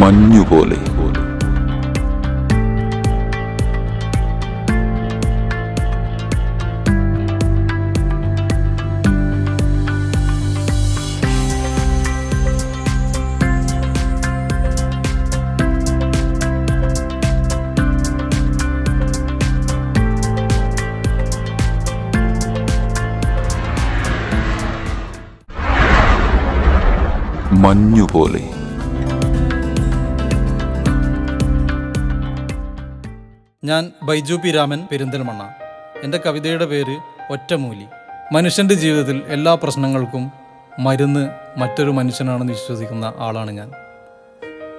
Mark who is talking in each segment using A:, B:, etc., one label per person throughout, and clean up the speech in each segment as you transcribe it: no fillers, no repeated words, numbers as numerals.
A: മഞ്ഞുപോലെ. മഞ്ഞുപോലെ.
B: ഞാൻ ബൈജു പി രാമൻ, പെരിന്തൽമണ്ണ. എൻ്റെ കവിതയുടെ പേര് ഒറ്റമൂലി. മനുഷ്യൻ്റെ ജീവിതത്തിൽ എല്ലാ പ്രശ്നങ്ങൾക്കും മരുന്ന് മറ്റൊരു മനുഷ്യനാണെന്ന് വിശ്വസിക്കുന്ന ആളാണ് ഞാൻ.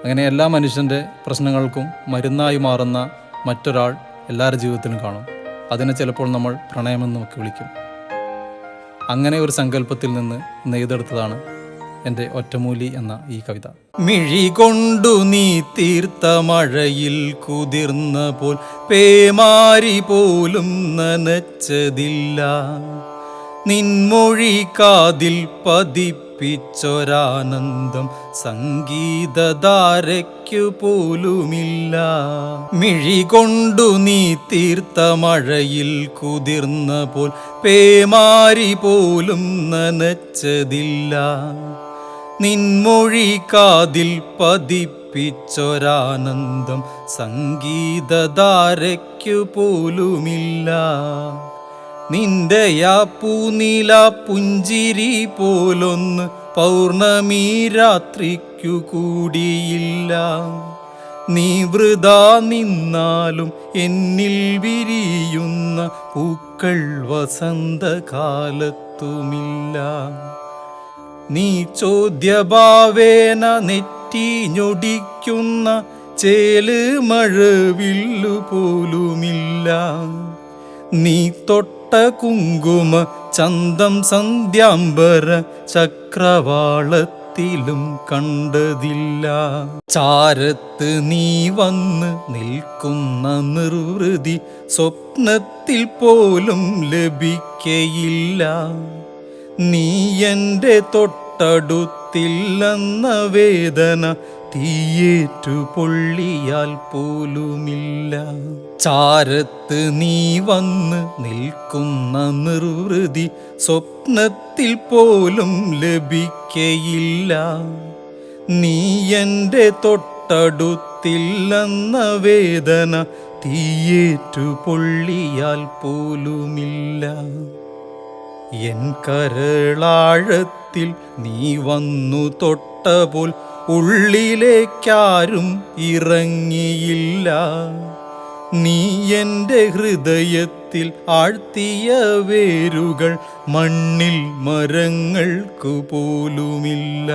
B: അങ്ങനെ എല്ലാ മനുഷ്യൻ്റെ പ്രശ്നങ്ങൾക്കും മരുന്നായി മാറുന്ന മറ്റൊരാൾ എല്ലാവരുടെ ജീവിതത്തിലും കാണും. അതിനെ ചിലപ്പോൾ നമ്മൾ പ്രണയമെന്നൊക്കെ വിളിക്കും. അങ്ങനെ ഒരു സങ്കല്പത്തിൽ നിന്ന് നെയ്തെടുത്തതാണ് എൻ്റെ ഒറ്റമൂലി എന്ന ഈ കവിത. മിഴി കൊണ്ടു നീ തീർത്ത മഴയിൽ കുതിർന്ന പോൽ പേമാരി പോലും നനച്ചതില്ല. നിൻമൊഴി കാതിൽ പതിപ്പിച്ചൊരാനന്ദം സംഗീതധാരയ്ക്കു പോലുമില്ല. മിഴി കൊണ്ടു നീ തീർത്ത മഴയിൽ കുതിർന്ന പോൽ പേമാരി പോലും നനച്ചതില്ല. നിൻമൊഴി കാതിൽ പതിപ്പിച്ചൊരാനന്ദം സംഗീതധാരയ്ക്കു പോലുമില്ല. നിന്റെ യാ പൂനീല പുഞ്ചിരി പോലൊന്ന് പൗർണമി രാത്രിക്കു കൂടിയില്ല. നീ വൃഥാ നിന്നാലും എന്നിൽ വിരിയുന്ന പൂക്കൾ വസന്തകാലത്തുമില്ല. നീ ചോദ്യഭാവേന നെറ്റിഞ്ഞൊടിക്കുന്ന ചേല് മഴവില്ലു പോലുമില്ല. നീ തൊട്ട കുങ്കുമ ചന്തം സന്ധ്യാംബര ചക്രവാളത്തിലും കണ്ടതില്ല. ചാരത്ത് നീ വന്ന് നിൽക്കുന്ന നിർവൃതി സ്വപ്നത്തിൽ പോലും ലഭിക്കയില്ല. നീ എൻ്റെ തൊട്ടടുത്തില്ലെന്ന വേദന തീയേറ്റു പൊള്ളിയാൽ പോലുമില്ല. ചാരത്ത് നീ വന്ന് നിൽക്കുന്ന നിർവൃതി സ്വപ്നത്തിൽ പോലും ലഭിക്കയില്ല. നീ എൻ്റെ തൊട്ടടുത്തില്ലെന്ന വേദന തീയേറ്റു പൊള്ളിയാൽ പോലുമില്ല. എൻ കരളാഴത്തിൽ നീ വന്നു തൊട്ടപോൽ ഉള്ളിലേക്കാരും ഇറങ്ങിയില്ല. നീ എൻ്റെ ഹൃദയത്തിൽ ആഴ്ത്തിയ വേരുകൾ മണ്ണിൽ മരങ്ങൾക്കു പോലുമില്ല.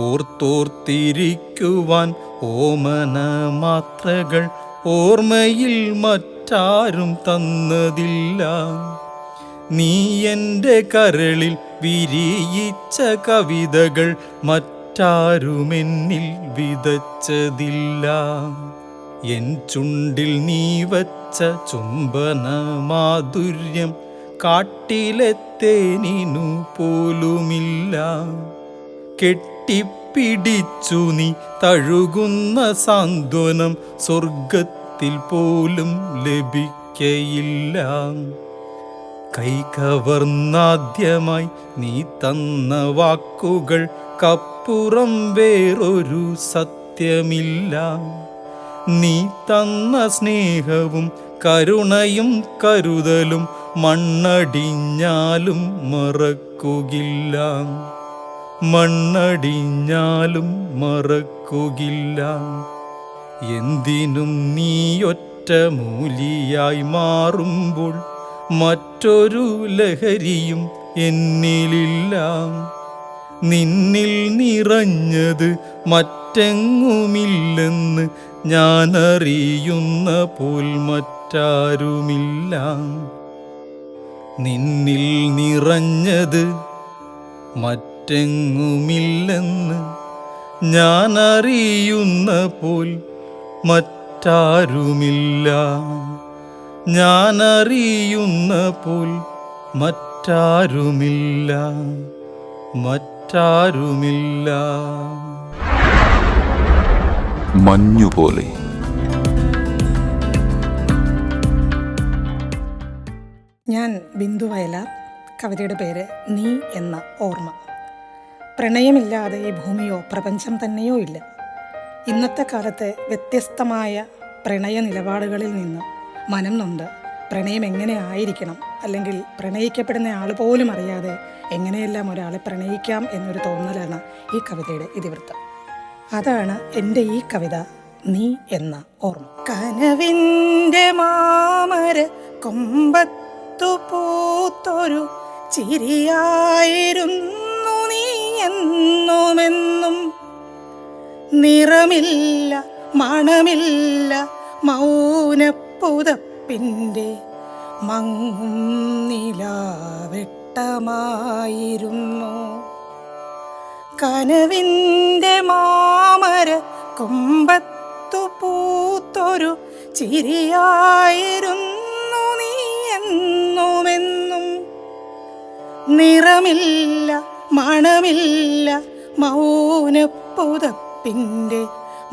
B: ഓർത്തോർത്തിരിക്കുവാൻ ഓമന മാത്രകൾ ഓർമ്മയിൽ മറ്റാരും തന്നതില്ല. നീ എൻ്റെ കരളിൽ വിരിയിച്ച കവിതകൾ മറ്റാരുമെന്നിൽ വിതച്ചതില്ല. എൻ ചുണ്ടിൽ നീ വച്ച ചുംബന മാധുര്യം കാട്ടിലെ തേനിനു പോലുമില്ല. കെട്ടിപ്പിടിച്ചു നീ തഴുകുന്ന സാന്ത്വനം സ്വർഗത്തിൽ പോലും ലഭിക്കയില്ല. കൈ കവർന്നാദ്യമായി നീ തന്ന വാക്കുകൾക്കപ്പുറം വേറൊരു സത്യമില്ല. നീ തന്ന സ്നേഹവും കരുണയും കരുതലും മണ്ണടിഞ്ഞാലും മറക്കുകില്ല. മണ്ണടിഞ്ഞാലും മറക്കുകില്ല. എന്തിനും നീ ഒറ്റ മൂലിയായി മാറുമ്പോൾ മറ്റൊരു ലഹരിയും എന്നിലില്ല. നിന്നിൽ നിറഞ്ഞത് മറ്റെങ്ങുമില്ലെന്ന് ഞാനറിയുന്ന പോൽ മറ്റാരുമില്ല. നിന്നിൽ നിറഞ്ഞത് മറ്റെങ്ങുമില്ലെന്ന് ഞാനറിയുന്ന പോൽ മറ്റാരുമില്ല. ഞാനറിയുന്ന പോൽ മറ്റാരുമില്ല.
A: മഞ്ഞുപോലെ.
C: ഞാൻ ബിന്ദു വയലാർ. കവിതയുടെ പേര് നീ എന്ന ഓർമ്മ. പ്രണയമില്ലാതെ ഈ ഭൂമിയോ പ്രപഞ്ചം തന്നെയോ ഇല്ല. ഇന്നത്തെ കാലത്തെ വ്യത്യസ്തമായ പ്രണയ നിലപാടുകളിൽ നിന്ന് മനം നൊന്ത് പ്രണയം എങ്ങനെ ആയിരിക്കണം, അല്ലെങ്കിൽ പ്രണയിക്കപ്പെടുന്ന ആൾ പോലും അറിയാതെ എങ്ങനെയെല്ലാം ഒരാളെ പ്രണയിക്കാം എന്നൊരു തോന്നലാണ് ഈ കവിതയുടെ ഇതിവൃത്തം. അതാണ് എൻ്റെ ഈ കവിത നീ എന്ന ഓർമ്മ. കനവിൻ്റെ മാമര കൊമ്പത്തു പൂത്തൊരു ചിരിയായിരുന്നു നീ എന്നുമെന്നും. നിറമില്ല മണമില്ല മൗനപ്പുതപ്പിൻ്റെ മങ്ങും നിലാവെട്ടമായിരുന്നു. കനവിൻ്റെ മാമര കൊമ്പത്തു പൂത്തൊരു ചിരിയായിരുന്നു നീ എന്നുമെന്നും. നിറമില്ല മണമില്ല മൗനപ്പുതപ്പിൻ്റെ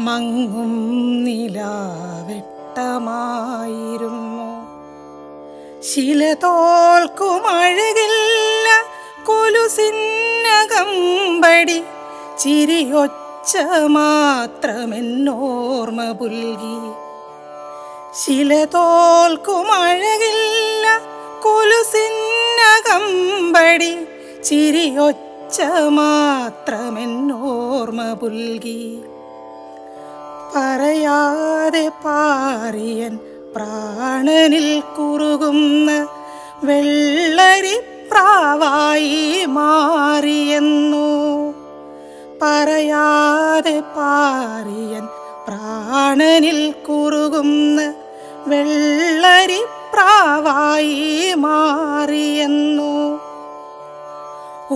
C: മങ്ങും നിലാവെട്ടമായിരുന്നു. ശില തോൽക്കുമഴകില്ല കൊലുസിന്നകമ്പടി ചിരിയൊച്ച മാത്രമെന്നോർമ്മ പുൽകി. ശില തോൽക്കുമഴകില്ല കൊലുസിന്നകമ്പടി ചിരിയൊച്ച മാത്രമെന്നോർമ്മ പുൽകി. പറയാതെ പാറിയൻ പ്രാണനിൽ കുറുകുന്ന വെള്ളരിപ്രാവായി മാറിയെന്നു. പറയാതെ പാറിയൻ പ്രാണനിൽ കുറുകുന്ന വെള്ളരിപ്രാവായി മാറിയെന്നു.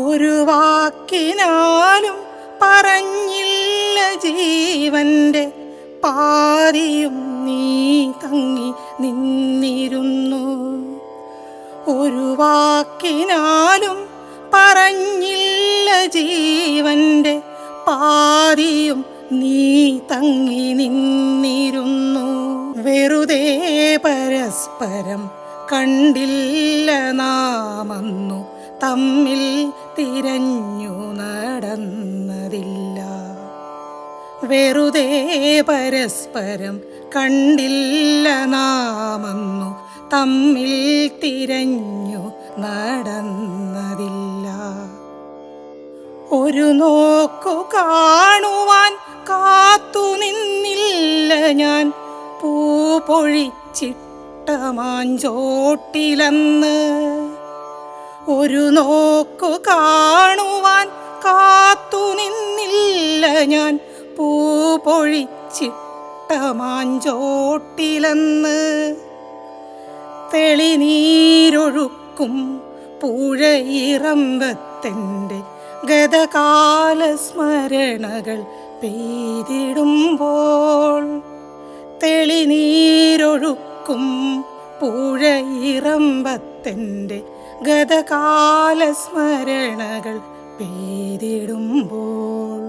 C: ഒരു വാക്കിനാലും പറഞ്ഞില്ല ജീവന്റെ പാതിയും നീ തങ്ങി നിന്നിരുന്നു. ഒരു വാക്കിനാലും പറഞ്ഞില്ല ജീവന്റെ പാതിയും നീ തങ്ങി നിന്നിരുന്നു. വെറുതെ പരസ്പരം കണ്ടില്ല നാമന്നു തമ്മിൽ തിരഞ്ഞു നടന്നതില്ല. വെറുതെ പരസ്പരം കണ്ടില്ല നാമന്നു തമ്മിൽ തിരഞ്ഞു നടന്നതില്ല. ഒരു നോക്കു കാണുവാൻ കാത്തു നിന്നില്ല ഞാൻ പൂ പൊഴിച്ചിട്ട മാഞ്ചോട്ടിലന്ന്. ഒരു നോക്കു കാണുവാൻ കാത്തു നിന്നില്ല ഞാൻ പൂ പൊഴിച്ചിട്ട മാഞ്ചോട്ടിലന്ന്. തെളിനീരൊഴുക്കും പുഴയിറമ്പത്തെൻ്റെ ഗതകാല സ്മരണകൾ പെയ്തിടുമ്പോൾ. തെളിനീരൊഴുക്കും പുഴയിറമ്പത്തെൻ്റെ ഗതകാല സ്മരണകൾ പെയ്തിടുമ്പോൾ.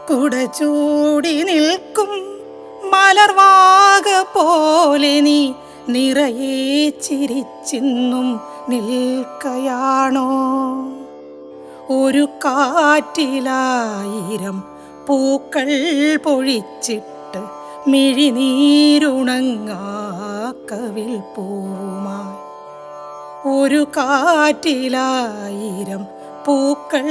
C: കുടചൂടി നിൽക്കും മലർവാക പോലെ നീ നിറയെ ചിരിച്ചിന്നും നിൽക്കയാണോ. ഒരു കാറ്റിലായിരം പൂക്കൾ പൊഴിച്ചിട്ട് മിഴിനീരുണങ്ങാക്കവിൽ പൂവുമായി. ഒരു കാറ്റിലായിരം പൂക്കൾ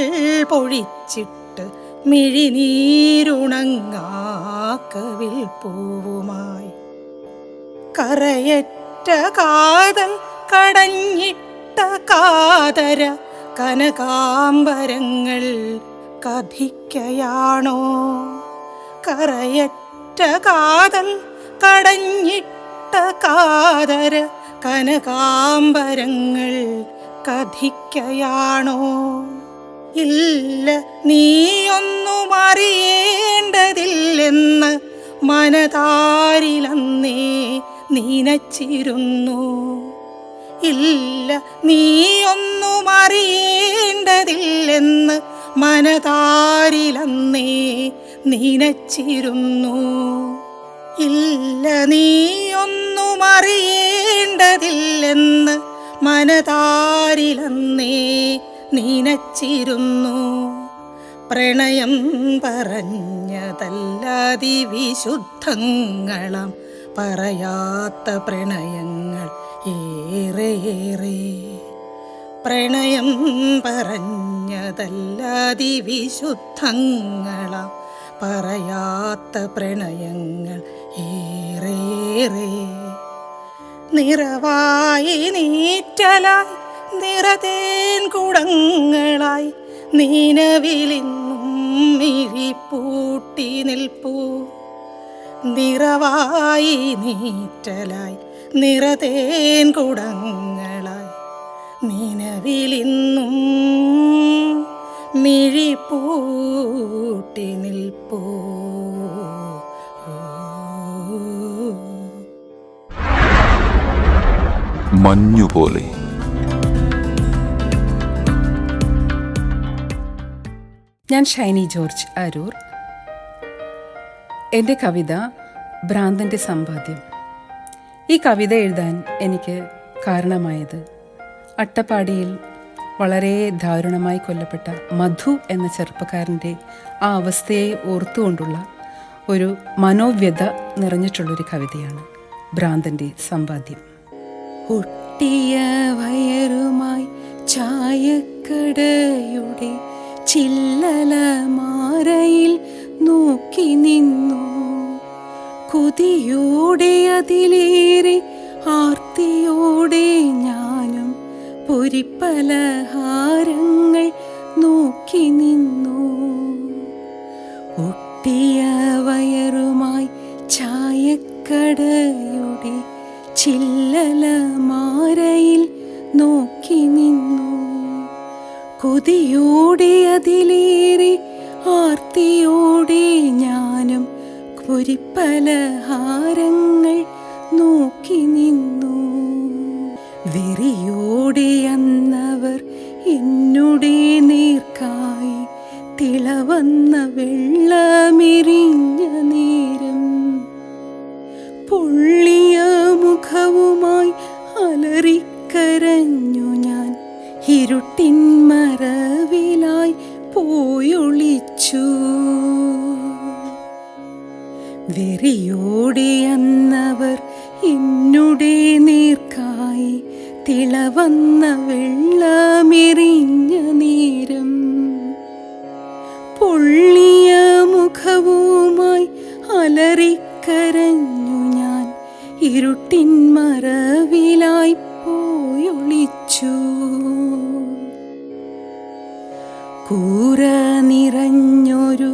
C: പൊഴിച്ചിട്ട് മിഴിനീരുണങ്ങാക്കവിൽ പൂവുമായി. കറയറ്റ കാതൽ കടഞ്ഞിട്ട കാതര കനകാംബരങ്ങൾ കഥിക്കയാണോ. കറയറ്റ കാതൽ കടഞ്ഞിട്ട കാതര കനകാംബരങ്ങൾ കഥിക്കയാണോ. ഇല്ല നീയൊന്നും അറിയേണ്ടതില്ലെന്ന് മനതാരിലന്നേ നനച്ചിരുന്നു. ഇല്ല നീയൊന്നും അറിയേണ്ടതില്ലെന്ന് മനതാരിലന്നേ നനച്ചിരുന്നു. ഇല്ല, നീയൊന്നും അറിയേണ്ടതില്ലെന്ന് മനതാരിലന്നേ നനച്ചിരുന്നു. പ്രണയം പറഞ്ഞതല്ലാതിവിശുദ്ധങ്ങളാം പറയാത്ത പ്രണയങ്ങൾ ഏറെയേറെ. പ്രണയം പറഞ്ഞതല്ലാതിവിശുദ്ധങ്ങളാം പറയാത്ത പ്രണയങ്ങൾ ഏറെയേറെ. നിറവായി നീറ്റലായി നിറതേൻ കുടങ്ങളായി നിലവിലിന്നും മിഴിപ്പൂട്ടി നിൽപ്പൂ. നിറവായി നീറ്റലായി നിറതേൻ കുടങ്ങളായി നിലവിലിന്നും മിഴിപ്പൂട്ടി നിൽപ്പൂ.
A: മഞ്ഞുപോലെ.
D: ഞാൻ ഷൈനി ജോർജ് അരൂർ. എൻ്റെ കവിത ഭ്രാന്തൻ്റെ സമ്പാദ്യം. ഈ കവിത എഴുതാൻ എനിക്ക് കാരണമായത് അട്ടപ്പാടിയിൽ വളരെ ദാരുണമായി കൊല്ലപ്പെട്ട മധു എന്ന ചെറുപ്പക്കാരൻ്റെ ആ അവസ്ഥയെ ഓർത്തുകൊണ്ടുള്ള ഒരു മനോവ്യത നിറഞ്ഞിട്ടുള്ളൊരു കവിതയാണ് ഭ്രാന്തൻ്റെ സമ്പാദ്യം. ഒട്ടിയ വയറുമായി ചായക്കടയുടെ ചില്ലലമാരയിൽ നോക്കി നിന്നു. കൊതിയോടെ അതിലേറെ ആർത്തിയോടെ ഞാനും പൊരിപ്പലഹാരങ്ങൾ നോക്കി നിന്നു. ഒട്ടിയ വയറുമായി ചായക്കടയുടെ ചില്ലലമാരയിൽ നോക്കി നിന്നു. കൊതിയോടെ അതിലേറെ ആർത്തിയോടെ ഞാനും പൊരിപ്പലഹാരങ്ങൾ നോക്കി നിന്നു. വെറിയോടെ അന്നവർ എന്നുടെ നേർക്കായി തിളവന്ന വെള്ളമെറിഞ്ഞ നേരം പൊള്ളിയ മുഖവുമായി അലറിക്കരഞ്ഞു ഞാൻ. ഇരുട്ടിൻ മറവിലായി പോയൊളിച്ചു. വെറിയോടെ അന്നവർ എന്നുടെ നേർക്കായി തിളവന്ന വെള്ളമെറിഞ്ഞ നേരം പൊള്ളിയ മുഖവുമായി അലറിക്കരഞ്ഞു ഞാൻ. ഇരുട്ടിൻ മറവിലായി പോയൊളിച്ചു. കൂറ നിറഞ്ഞൊരു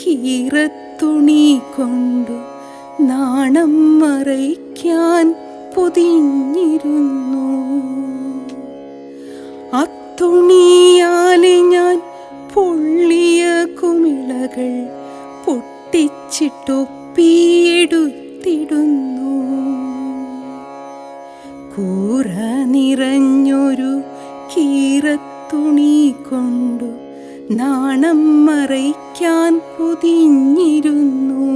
D: കീറത്തുണി കൊണ്ടു നാണം മറയ്ക്കാൻ പൊതിഞ്ഞിരുന്നു. അത്തുണിയാലെ ഞാൻ പൊള്ളിയ കുമിളകൾ പൊട്ടിച്ചിട്ടൊപ്പിയെടുത്തിടുന്നു. കൂറ നിറഞ്ഞൊരു കീറത്തുണി കൊണ്ടു നാണം മറയ്ക്കാൻ പൊതിഞ്ഞിരുന്നു.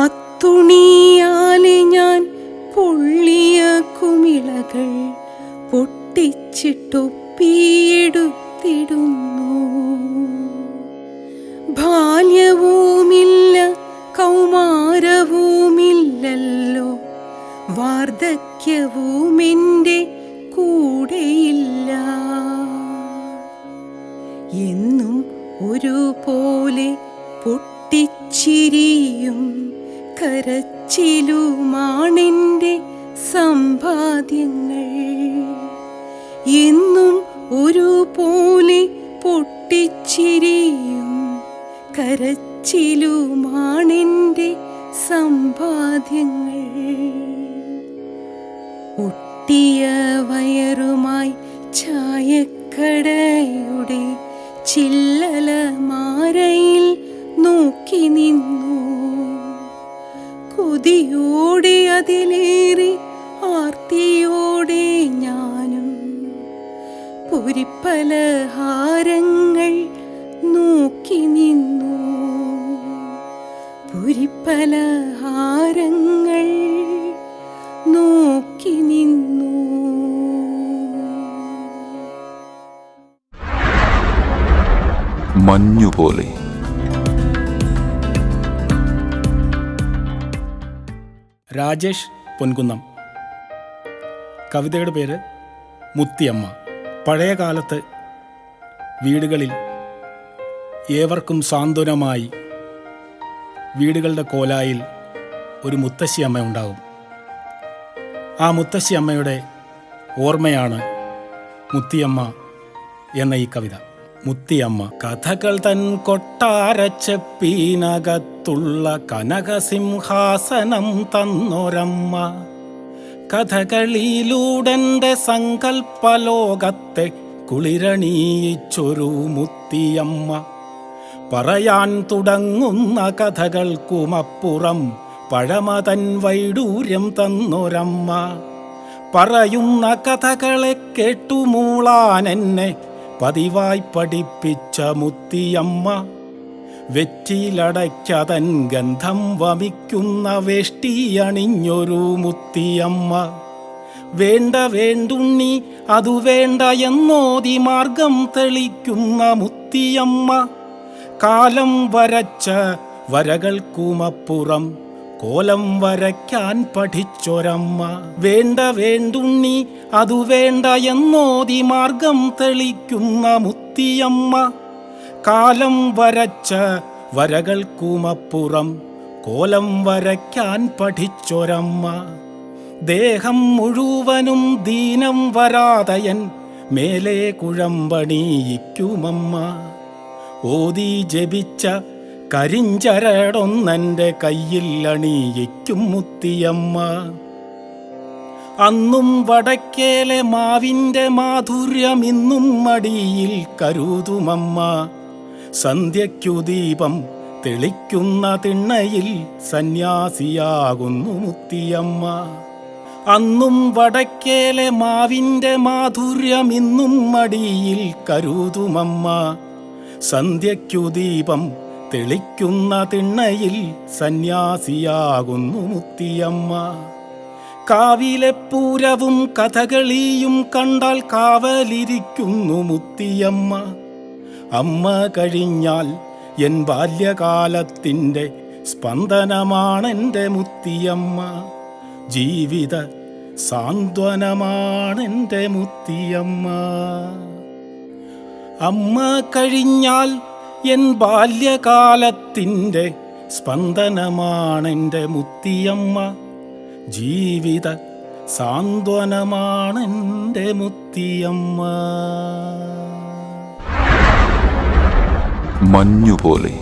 D: അത്തുണിയാലെ ഞാൻ പൊള്ളിയ കുമിളകൾ പൊട്ടിച്ചിട്ടൊപ്പിയെടുത്തിടുന്നു. ബാല്യവുമില്ല കൗമാരവുമില്ലല്ലോ, വാർദ്ധക്യവുമെൻ്റെ കൂടെയില്ല. എന്നും ഒരുപോലെ പൊട്ടിച്ചിരിയും കരച്ചിലുമാണെൻ്റെ സമ്പാദ്യങ്ങൾ. എന്നും ഒരുപോലെ പൊട്ടിച്ചിരിയും കരച്ചിലുമാണെൻ്റെ സമ്പാദ്യങ്ങൾ. ഒട്ടിയ വയറുമായി ചായക്കടയുടെ ചില്ലലമാരയിൽ നോക്കി നിന്നു. കൊതിയോടെ അതിലേറെ ആർത്തിയോടെ ഞാനും പൊരിപ്പലഹാരങ്ങൾ നോക്കി നിന്നു. പുരിപ്പലഹാരങ്ങൾ നോക്കി നിന്നു.
A: മഞ്ഞുപോലെ.
E: രാജേഷ് പൊൻകുന്നം. കവിതയുടെ പേര് മുത്തിയമ്മ. പഴയ കാലത്ത് വീടുകളിൽ ഏവർക്കും സാന്ത്വനമായി വീടുകളുടെ കോലായിൽ ഒരു മുത്തശ്ശി അമ്മ ഉണ്ടാകും. ആ മുത്തശ്ശി അമ്മയുടെ ഓർമ്മയാണ് മുത്തിയമ്മ എന്ന ഈ കവിത. മുത്തിയമ്മ. കഥകൾ തൻ കൊട്ടാരച്ചെപ്പീനകത്തുള്ള കനകസിംഹാസനം തന്നൊരമ്മ. കഥകളിയിലൂടെൻ്റെ സങ്കൽപ്പലോകത്തെ കുളിരണീയിച്ചൊരു മുത്തിയമ്മ. പറയാൻ തുടങ്ങുന്ന കഥകൾക്കുമപ്പുറം പഴമതൻ വൈഡൂര്യം തന്നൊരമ്മ. പറയുന്ന കഥകളെ കേട്ടുമൂളാൻ എന്നെ പതിവായി പഠിപ്പിച്ച മുത്തിയമ്മ. വെറ്റിലടയ്ക്കതൻ ഗന്ധം വമിക്കുന്ന വേഷ്ടിയണിഞ്ഞൊരു മുത്തിയമ്മ. വേണ്ട വേണ്ടുണ്ണി അതു വേണ്ട എന്നോതി മാർഗം തെളിക്കുന്ന മുത്തിയമ്മ. കാലം വരച്ച വരകൾക്കുമപ്പുറം കോലം വരയ്ക്കാൻ പഠിച്ചൊരമ്മ. വേണ്ട വേണ്ടുണ്ണി അതു വേണ്ട എന്നോതി മാർഗം തെളിക്കുന്ന മുത്തിയമ്മ. കാലം വരച്ച വരകൾക്കുമപ്പുറം കോലം വരയ്ക്കാൻ പഠിച്ചൊരമ്മ. ദേഹം മുഴുവനും ദീനം വരാതയൻ മേലെ കുഴമ്പണിയിക്കുമമ്മ. ഓതി ജപിച്ച കരിഞ്ചരടൊന്നെൻ്റെ കയ്യിൽ അണിയിക്കും മുത്തിയമ്മ. അന്നും വടക്കേലെ മാവിൻ്റെ മാധുര്യം ഇന്നും മടിയിൽ കരുതുമമ്മ. സന്ധ്യയ്ക്കു ദീപം തെളിക്കുന്ന തിണ്ണയിൽ സന്യാസിയാകുന്നു മുത്തിയമ്മ. അന്നും വടക്കേലെ മാവിൻ്റെ മാധുര്യം ഇന്നും മടിയിൽ കരുതുമമ്മ. സന്ധ്യയ്ക്കു ദീപം തെളിക്കുന്ന തിണ്ണയിൽ സന്യാസിയാകുന്നു മുത്തിയമ്മ. കാവിലെ പൂരവും കഥകളിയും കണ്ടാൽ കാവലിരിക്കുന്നു മുത്തിയമ്മ. അമ്മ കഴിഞ്ഞാൽ എൻ ബാല്യകാലത്തിൻ്റെ സ്പന്ദനമാണെൻ്റെ മുത്തിയമ്മ. ജീവിത സാന്ത്വനമാണെൻ്റെ മുത്തിയമ്മ. അമ്മ കഴിഞ്ഞാൽ എൻ ബാല്യകാലത്തിൻ്റെ സ്പന്ദനമാണെൻ്റെ മുത്തിയമ്മ. ജീവിത സാന്ത്വനമാണെൻ്റെ മുത്തിയമ്മ.
A: മഞ്ഞുപോലെ.